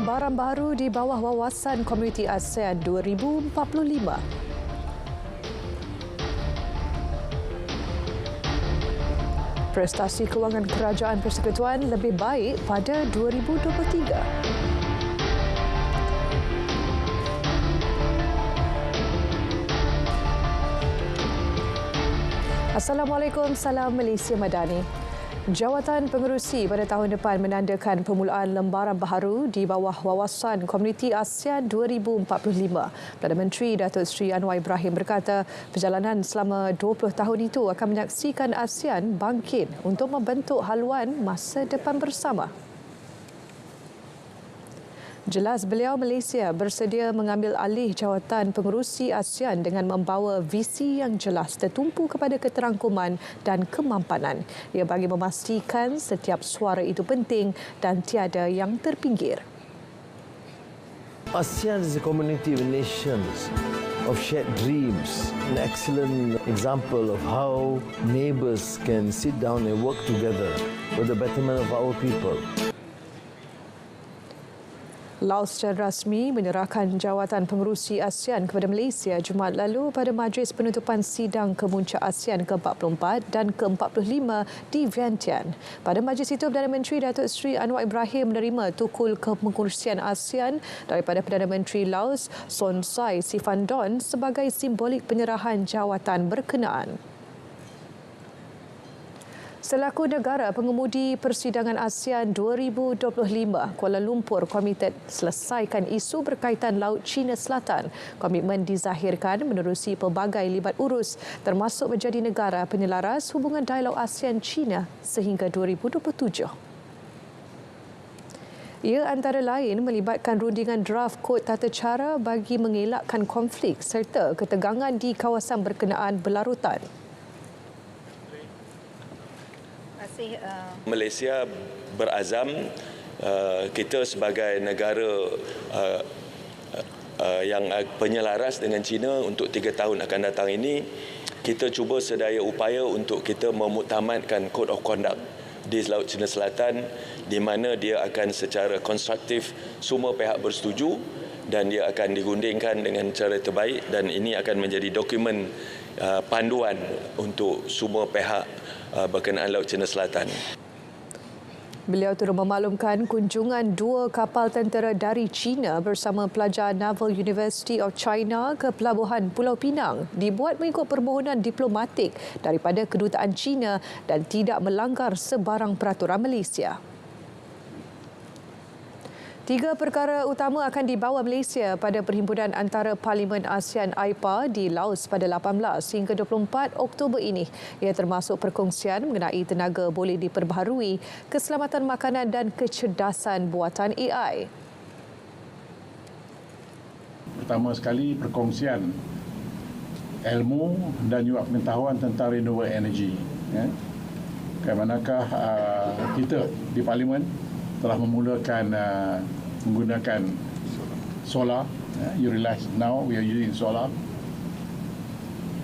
lembaran baru di bawah wawasan Komuniti ASEAN 2045. Prestasi kewangan Kerajaan Persekutuan lebih baik pada 2023. Assalamualaikum, salam Malaysia Madani. Jawatan Pengerusi pada tahun depan menandakan permulaan lembaran baharu di bawah wawasan Komuniti ASEAN 2045. Perdana Menteri Datuk Seri Anwar Ibrahim berkata perjalanan selama 20 tahun itu akan menyaksikan ASEAN bangkit untuk membentuk haluan masa depan bersama. Jelas beliau Malaysia bersedia mengambil alih jawatan pengerusi ASEAN dengan membawa visi yang jelas tertumpu kepada keterangkuman dan kemampanan. Ia bagi memastikan setiap suara itu penting dan tiada yang terpinggir. ASEAN is a community of nations, of shared dreams, an excellent example of how neighbours can sit down and work together for the betterment of our people. Laos secara rasmi menyerahkan jawatan pengerusi ASEAN kepada Malaysia Jumaat lalu pada majlis penutupan sidang kemuncak ASEAN ke-44 dan ke-45 di Vientiane. Pada majlis itu, Perdana Menteri Datuk Seri Anwar Ibrahim menerima tukul kepengurusian ASEAN daripada Perdana Menteri Laos Son Sai Sifandon sebagai simbolik penyerahan jawatan berkenaan. Selaku negara pengemudi persidangan ASEAN 2025, Kuala Lumpur komited selesaikan isu berkaitan Laut Cina Selatan. Komitmen dizahirkan menerusi pelbagai libat urus termasuk menjadi negara penyelaras hubungan dialog ASEAN-China sehingga 2027. Ia antara lain melibatkan rundingan draft kod tata cara bagi mengelakkan konflik serta ketegangan di kawasan berkenaan berlarutan. Malaysia berazam kita sebagai negara yang penyelaras dengan China untuk 3 tahun akan datang ini, kita cuba sedaya upaya untuk kita memuktamadkan Code of Conduct di Laut Cina Selatan di mana dia akan secara konstruktif semua pihak bersetuju dan dia akan digundingkan dengan cara terbaik dan ini akan menjadi dokumen panduan untuk semua pihak berkenaan Laut Cina Selatan. Beliau turut memaklumkan kunjungan 2 kapal tentera dari China bersama pelajar Naval University of China ke Pelabuhan Pulau Pinang dibuat mengikut permohonan diplomatik daripada kedutaan China dan tidak melanggar sebarang peraturan Malaysia. 3 perkara utama akan dibawa Malaysia pada perhimpunan antara Parlimen ASEAN AIPA di Laos pada 18 hingga 24 Oktober ini. Ia termasuk perkongsian mengenai tenaga boleh diperbaharui, keselamatan makanan dan kecerdasan buatan AI. Pertama sekali perkongsian ilmu dan juga pengetahuan tentang renewable energy. Bagaimanakah kita di Parlimen telah memulakan menggunakan solar. You realize now we are using solar.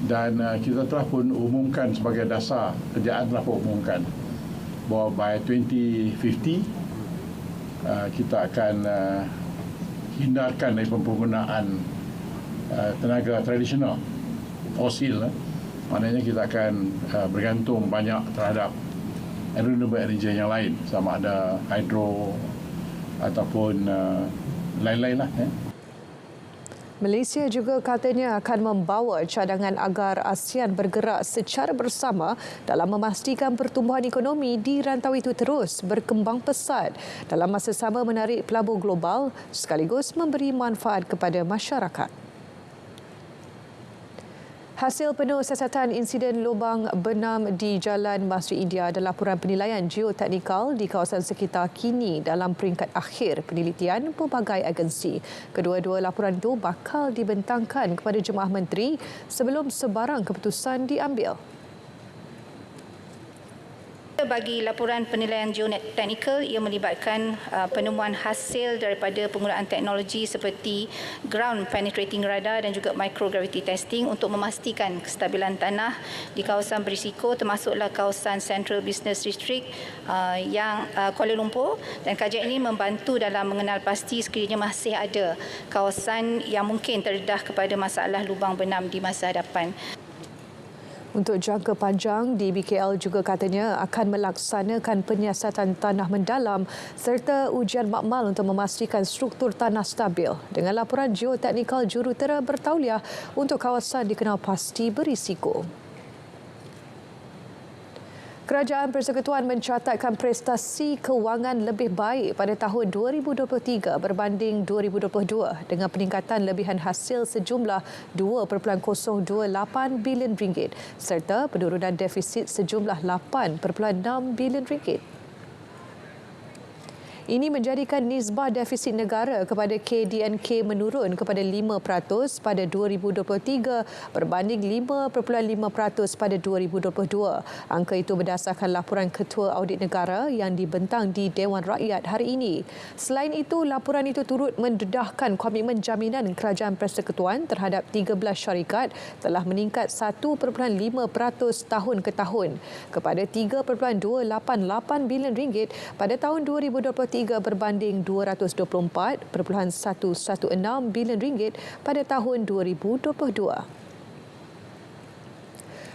Dan kita telah pun umumkan sebagai dasar, kerajaan telah pun umumkan bahawa by 2050 kita akan hindarkan dari penggunaan tenaga tradisional fosil. Maknanya kita akan bergantung banyak terhadap renewable energy yang lain, sama ada hidro ataupun lain-lain lah. Malaysia juga katanya akan membawa cadangan agar ASEAN bergerak secara bersama dalam memastikan pertumbuhan ekonomi di rantau itu terus berkembang pesat dalam masa sama menarik pelabur global sekaligus memberi manfaat kepada masyarakat. Hasil penuh siasatan insiden lubang benam di Jalan Masjid India dan laporan penilaian geoteknikal di kawasan sekitar kini dalam peringkat akhir penelitian pelbagai agensi. Kedua-dua laporan itu bakal dibentangkan kepada Jemaah Menteri sebelum sebarang keputusan diambil. bagi laporan penilaian geoteknikal, ia melibatkan penemuan hasil daripada penggunaan teknologi seperti ground penetrating radar dan juga microgravity testing untuk memastikan kestabilan tanah di kawasan berisiko, termasuklah kawasan Central Business District yang Kuala Lumpur, dan kajian ini membantu dalam mengenal pasti sekiranya masih ada kawasan yang mungkin terdedah kepada masalah lubang benam di masa hadapan. Untuk jangka panjang, DBKL juga katanya akan melaksanakan penyiasatan tanah mendalam serta ujian makmal untuk memastikan struktur tanah stabil dengan laporan geoteknikal jurutera bertauliah untuk kawasan dikenal pasti berisiko. Kerajaan Persekutuan mencatatkan prestasi kewangan lebih baik pada tahun 2023 berbanding 2022 dengan peningkatan lebihan hasil sejumlah 2.028 bilion ringgit serta penurunan defisit sejumlah 8.6 bilion ringgit. Ini menjadikan nisbah defisit negara kepada KDNK menurun kepada 5% pada 2023 berbanding 5.5% pada 2022. Angka itu berdasarkan laporan Ketua Audit Negara yang dibentang di Dewan Rakyat hari ini. Selain itu, laporan itu turut mendedahkan komitmen jaminan Kerajaan Persekutuan terhadap 13 syarikat telah meningkat 1.5% tahun ke tahun kepada 3.288 bilion ringgit pada tahun 2023 berbanding 224.116 bilion ringgit pada tahun 2022.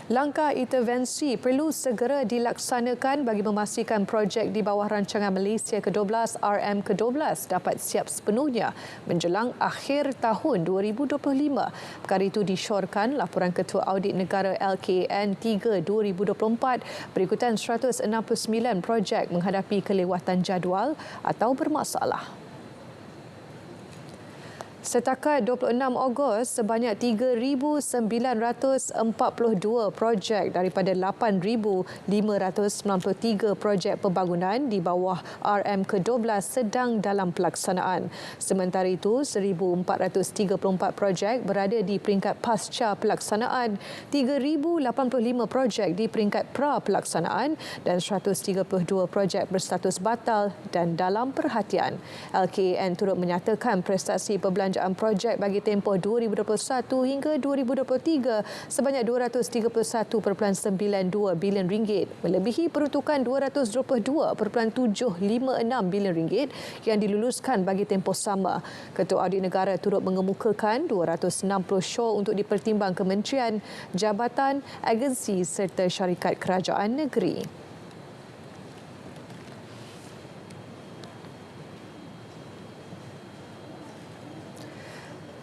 Langkah intervensi perlu segera dilaksanakan bagi memastikan projek di bawah rancangan Malaysia ke-12 RM ke-12 dapat siap sepenuhnya menjelang akhir tahun 2025. Perkara itu disyorkan laporan Ketua Audit Negara LKN 3 2024 berikutan 169 projek menghadapi kelewatan jadual atau bermasalah. Setakat 26 Ogos, sebanyak 3,942 projek daripada 8,593 projek pembangunan di bawah RM ke-12 sedang dalam pelaksanaan. Sementara itu, 1,434 projek berada di peringkat pasca pelaksanaan, 3,085 projek di peringkat pra pelaksanaan dan 132 projek berstatus batal dan dalam perhatian. LKN turut menyatakan prestasi perbelanjaan projek bagi tempoh 2021 hingga 2023 sebanyak 231.92 bilion ringgit, melebihi peruntukan 222.756 bilion ringgit yang diluluskan bagi tempoh sama. Ketua Audit Negara turut mengemukakan 260 show untuk dipertimbang kementerian, jabatan, agensi serta syarikat kerajaan negeri.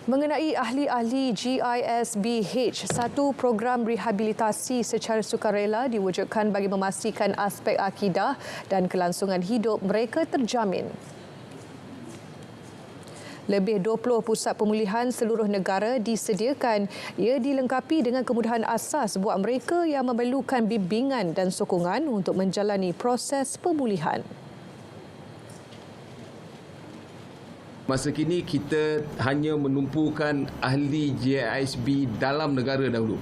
Mengenai ahli-ahli GISBH, satu program rehabilitasi secara sukarela diwujudkan bagi memastikan aspek akidah dan kelangsungan hidup mereka terjamin. Lebih 20 pusat pemulihan seluruh negara disediakan. Ia dilengkapi dengan kemudahan asas buat mereka yang memerlukan bimbingan dan sokongan untuk menjalani proses pemulihan. Masa kini kita hanya menumpukan ahli GISB dalam negara dahulu.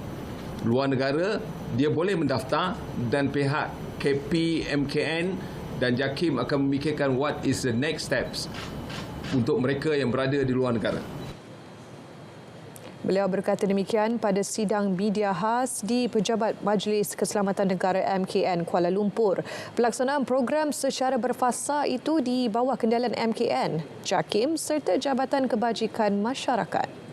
Luar negara, dia boleh mendaftar dan pihak KP, MKN dan JAKIM akan memikirkan what is the next steps untuk mereka yang berada di luar negara. Beliau berkata demikian pada sidang media khas di Pejabat Majlis Keselamatan Negara MKN Kuala Lumpur. Pelaksanaan program secara berfasa itu di bawah kendalian MKN, JAKIM serta Jabatan Kebajikan Masyarakat.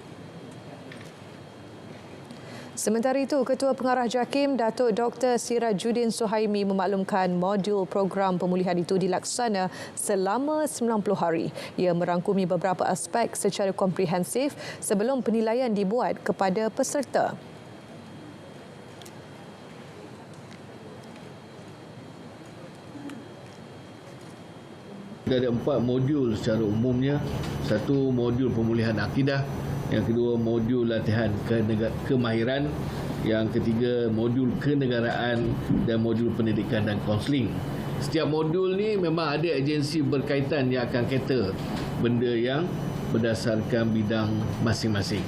Sementara itu, Ketua Pengarah JAKIM, Datuk Dr. Sirajuddin Suhaimi memaklumkan modul program pemulihan itu dilaksana selama 90 hari. Ia merangkumi beberapa aspek secara komprehensif sebelum penilaian dibuat kepada peserta. Ada 4 modul secara umumnya. Satu, modul pemulihan akidah. Yang kedua, modul latihan kemahiran. Yang ketiga, modul kenegaraan dan modul pendidikan dan kaunseling. Setiap modul ni memang ada agensi berkaitan yang akan cater benda yang berdasarkan bidang masing-masing.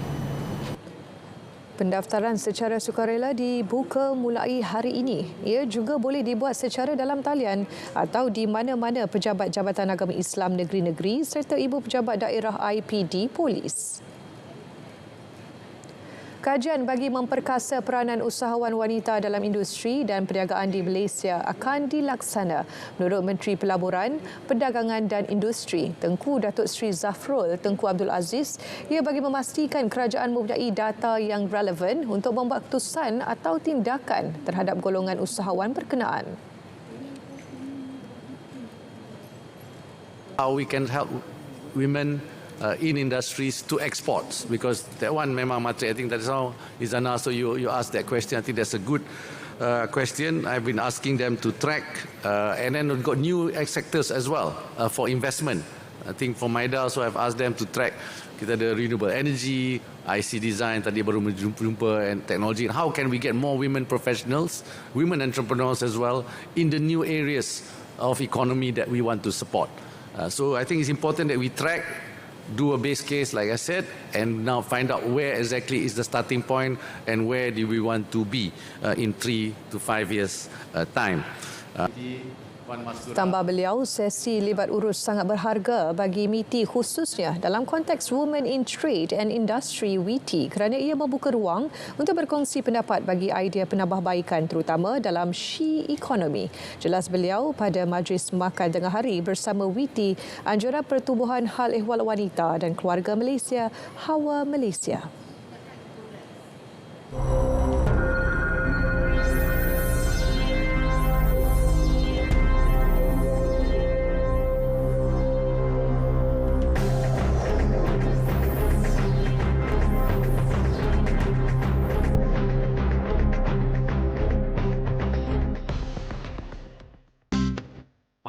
Pendaftaran secara sukarela dibuka mulai hari ini. Ia juga boleh dibuat secara dalam talian atau di mana-mana pejabat Jabatan Agama Islam negeri-negeri serta ibu pejabat daerah IPD Polis. Kajian bagi memperkasa peranan usahawan wanita dalam industri dan perniagaan di Malaysia akan dilaksana. Menurut Menteri Pelaburan, Perdagangan dan Industri, Tengku Datuk Seri Zafrul Tengku Abdul Aziz, ia bagi memastikan kerajaan mempunyai data yang relevan untuk membuat keputusan atau tindakan terhadap golongan usahawan berkenaan. How we can help women in industries to exports, because that one memang matrik. I think that's how Izana, so you asked that question. I think that's a good question. I've been asking them to track and then we've got new sectors as well for investment. I think for MIDA, so I've asked them to track kita ada renewable energy, IC design, tadi baru jumpa, and technology. And how can we get more women professionals, women entrepreneurs as well in the new areas of economy that we want to support. So I think it's important that we track, do a base case, like I said, and now find out where exactly is the starting point and where do we want to be in 3 to 5 years' time. Tambah beliau, sesi libat urus sangat berharga bagi MITI khususnya dalam konteks Women in Trade and Industry WITI kerana ia membuka ruang untuk berkongsi pendapat bagi idea penambahbaikan terutama dalam She Economy. Jelas beliau pada Majlis Makan Tengah Hari bersama WITI, Anjura Pertubuhan Hal Ehwal Wanita dan Keluarga Malaysia, Hawa Malaysia.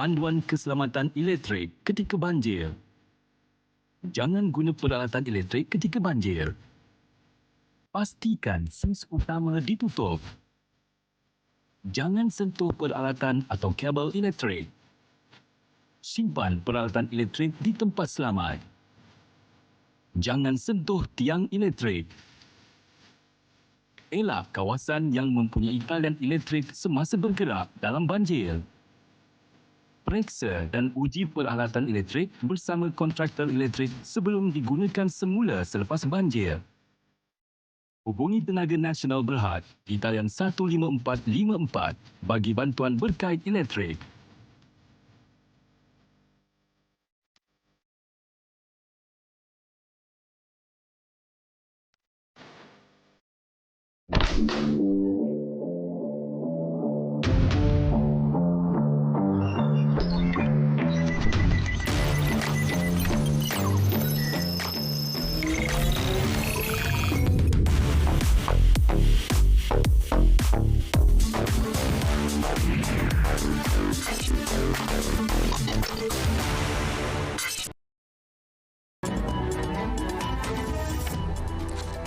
Panduan keselamatan elektrik ketika banjir. Jangan guna peralatan elektrik ketika banjir. Pastikan suis utama ditutup. Jangan sentuh peralatan atau kabel elektrik. Simpan peralatan elektrik di tempat selamat. Jangan sentuh tiang elektrik. Elak kawasan yang mempunyai talian elektrik semasa bergerak dalam banjir. Periksa dan uji peralatan elektrik bersama kontraktor elektrik sebelum digunakan semula selepas banjir. Hubungi Tenaga Nasional Berhad di talian 15454 bagi bantuan berkait elektrik.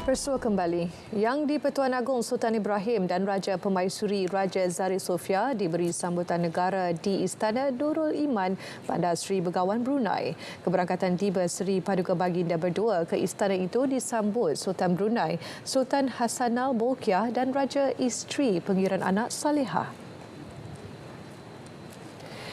Persua kembali. Yang di-Pertuan Agong Sultan Ibrahim dan Raja Permaisuri Raja Zari Sofia diberi sambutan negara di Istana Nurul Iman, Bandar Seri Begawan, Brunei. Keberangkatan tiba Seri Paduka Baginda berdua ke istana itu disambut Sultan Brunei, Sultan Hassanal Bolkiah dan Raja Isteri Pengiran Anak Salehah.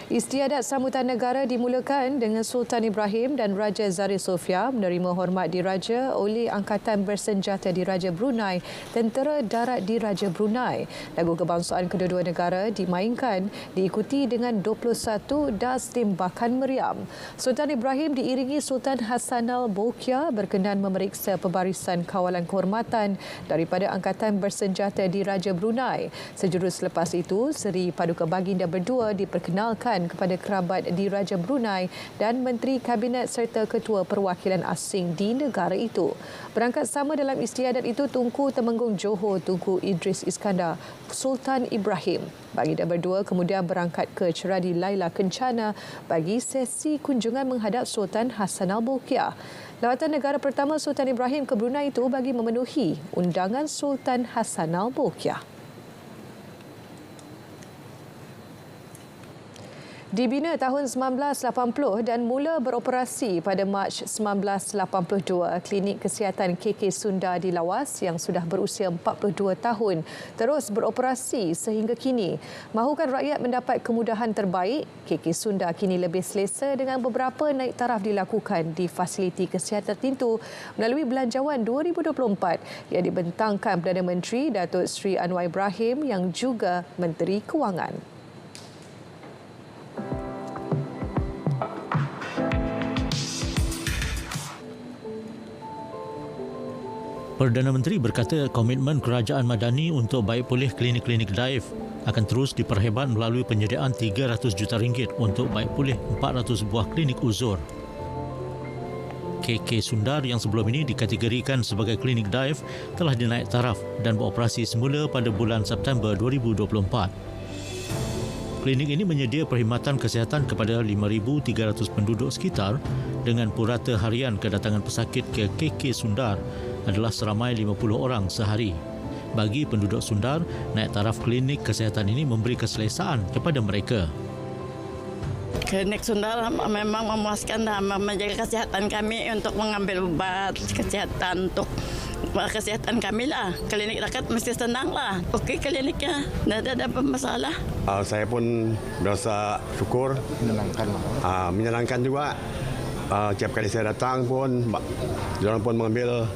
Istiadat sambutan negara dimulakan dengan Sultan Ibrahim dan Raja Zari Sofia menerima hormat diraja oleh Angkatan Bersenjata Diraja Brunei, Tentera Darat Diraja Brunei. Lagu kebangsaan kedua-dua negara dimainkan diikuti dengan 21 das tembakan meriam. Sultan Ibrahim diiringi Sultan Hassanal Bolkiah berkenan memeriksa pembarisan kawalan kehormatan daripada Angkatan Bersenjata Diraja Brunei. Sejurus selepas itu, Seri Paduka Baginda berdua diperkenalkan kepada kerabat Diraja Brunei dan Menteri Kabinet serta Ketua Perwakilan Asing di negara itu. Berangkat sama dalam istiadat itu Tunku Temenggung Johor Tunku Idris Iskandar Sultan Ibrahim. Baginda berdua kemudian berangkat ke Ceradi Laila Kencana bagi sesi kunjungan menghadap Sultan Hassanal Bolkiah. Lawatan negara pertama Sultan Ibrahim ke Brunei itu bagi memenuhi undangan Sultan Hassanal Bolkiah. Dibina tahun 1980 dan mula beroperasi pada Mac 1982, Klinik Kesihatan KK Sundar di Lawas yang sudah berusia 42 tahun terus beroperasi sehingga kini. Mahukan rakyat mendapat kemudahan terbaik, KK Sundar kini lebih selesa dengan beberapa naik taraf dilakukan di fasiliti kesihatan tertentu melalui Belanjawan 2024 yang dibentangkan Perdana Menteri Datuk Seri Anwar Ibrahim yang juga Menteri Kewangan. Perdana Menteri berkata komitmen kerajaan Madani untuk baik pulih klinik-klinik daif akan terus diperhebat melalui penyediaan 300 juta ringgit untuk baik pulih 400 buah klinik uzur. KK Sundar yang sebelum ini dikategorikan sebagai klinik daif telah dinaik taraf dan beroperasi semula pada bulan September 2024. Klinik ini menyedia perkhidmatan kesihatan kepada 5,300 penduduk sekitar dengan purata harian kedatangan pesakit ke KK Sundar adalah seramai 50 orang sehari. Bagi penduduk Sundar, naik taraf klinik kesihatan ini memberi keselesaan kepada mereka. Klinik Sundar memang memuaskan dan menjaga kesihatan kami untuk mengambil ubat kesihatan untuk kesihatan kami lah. Klinik dekat mesti senang lah. Okey kliniknya, tidak ada masalah. Saya pun berasa syukur. Menyenangkan juga. Setiap kali saya datang pun, diorang pun mengambil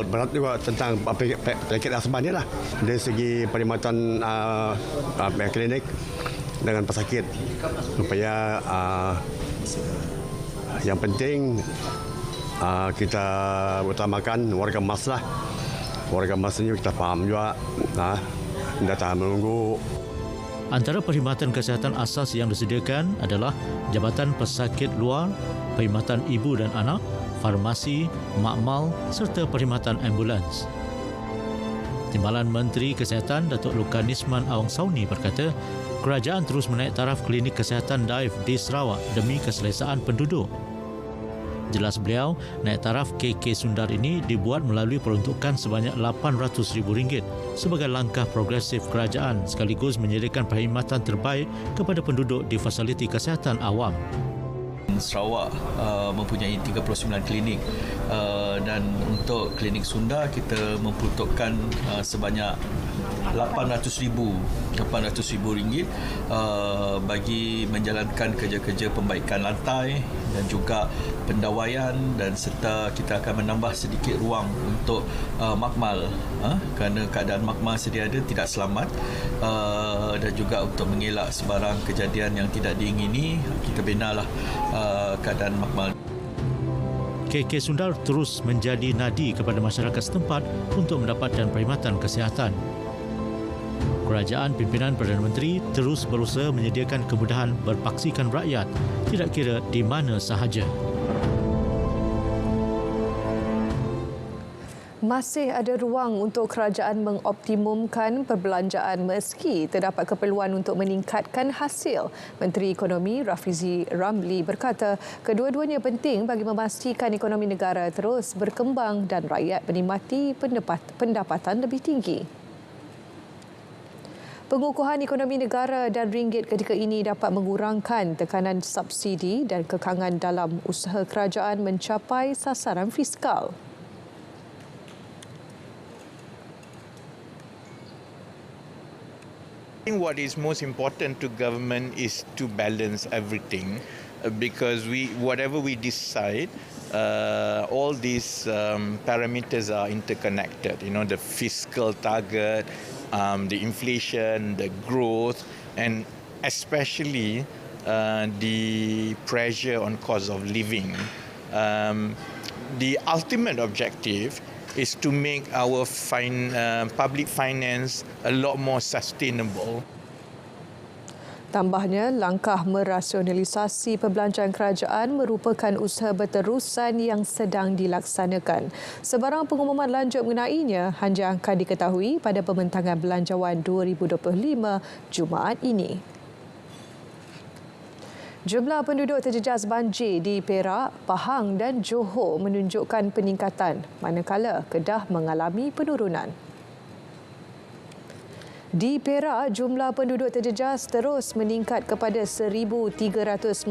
berat juga tentang penyakit asma ni lah. Dari segi perkhidmatan klinik dengan pesakit. Supaya yang penting kita utamakan warga emas lah. Warga emas ni kita faham juga. Tidak tahan menunggu. Antara perkhidmatan kesihatan asas yang disediakan adalah Jabatan Pesakit Luar, perkhidmatan ibu dan anak, farmasi, makmal serta perkhidmatan ambulans. Timbalan Menteri Kesihatan Datuk Lukanisman Awang Sauni berkata, kerajaan terus menaik taraf klinik kesihatan daif di Sarawak demi keselesaan penduduk. Jelas beliau, naik taraf KK Sundar ini dibuat melalui peruntukan sebanyak RM800,000 sebagai langkah progresif kerajaan sekaligus menyediakan perkhidmatan terbaik kepada penduduk di fasiliti kesihatan awam. Sarawak mempunyai 39 klinik dan untuk klinik Sundar kita memperuntukkan sebanyak RM800,000 bagi menjalankan kerja-kerja pembaikan lantai dan juga pendawaian dan serta kita akan menambah sedikit ruang untuk makmal kerana keadaan makmal sedia ada tidak selamat dan juga untuk mengelak sebarang kejadian yang tidak diingini kita binalah keadaan makmal. KK Sundar terus menjadi nadi kepada masyarakat setempat untuk mendapatkan perkhidmatan kesihatan. Kerajaan pimpinan Perdana Menteri terus berusaha menyediakan kemudahan berpaksikan rakyat, tidak kira di mana sahaja. Masih ada ruang untuk kerajaan mengoptimumkan perbelanjaan meski terdapat keperluan untuk meningkatkan hasil. Menteri Ekonomi Rafizi Ramli berkata kedua-duanya penting bagi memastikan ekonomi negara terus berkembang dan rakyat menikmati pendapatan lebih tinggi. Pengukuhan ekonomi negara dan ringgit ketika ini dapat mengurangkan tekanan subsidi dan kekangan dalam usaha kerajaan mencapai sasaran fiskal. What is most important to government is to balance everything because whatever we decide, all these parameters are interconnected. You know, the fiscal target, the inflation, the growth, and especially the pressure on cost of living. The ultimate objective is to make our public finance a lot more sustainable. Tambahnya, langkah merasionalisasi perbelanjaan kerajaan merupakan usaha berterusan yang sedang dilaksanakan. Sebarang pengumuman lanjut mengenainya hanya akan diketahui pada pembentangan Belanjawan 2025 Jumaat ini. Jumlah penduduk terjejas banjir di Perak, Pahang dan Johor menunjukkan peningkatan, manakala Kedah mengalami penurunan. Di Perak, jumlah penduduk terjejas terus meningkat kepada 1,398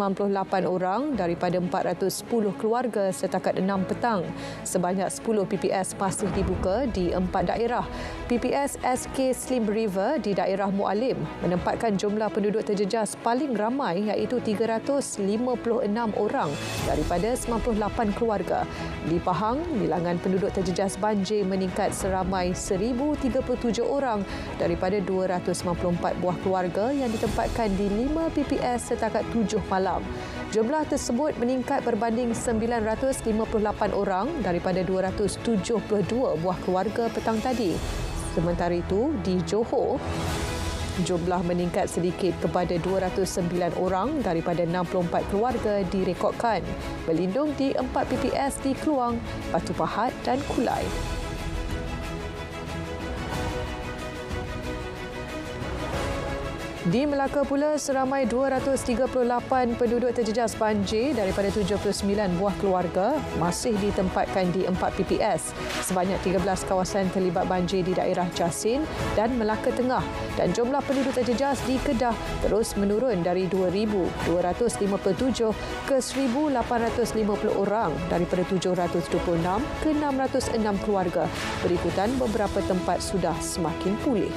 orang daripada 410 keluarga setakat 6 petang. Sebanyak 10 PPS masih dibuka di 4 daerah. PPS SK Slim River di daerah Mualim menempatkan jumlah penduduk terjejas paling ramai iaitu 356 orang daripada 98 keluarga. Di Pahang, bilangan penduduk terjejas banjir meningkat seramai 1,037 orang daripada 294 buah keluarga yang ditempatkan di 5 PPS setakat 7 malam. Jumlah tersebut meningkat berbanding 958 orang daripada 272 buah keluarga petang tadi. Sementara itu, di Johor, jumlah meningkat sedikit kepada 209 orang daripada 64 keluarga direkodkan. Berlindung di 4 PPS di Kluang, Batu Pahat dan Kulai. Di Melaka pula, seramai 238 penduduk terjejas banjir daripada 79 buah keluarga masih ditempatkan di 4 PPS. Sebanyak 13 kawasan terlibat banjir di daerah Jasin dan Melaka Tengah dan jumlah penduduk terjejas di Kedah terus menurun dari 2,257 ke 1,850 orang daripada 726 ke 606 keluarga. Berikutan beberapa tempat sudah semakin pulih.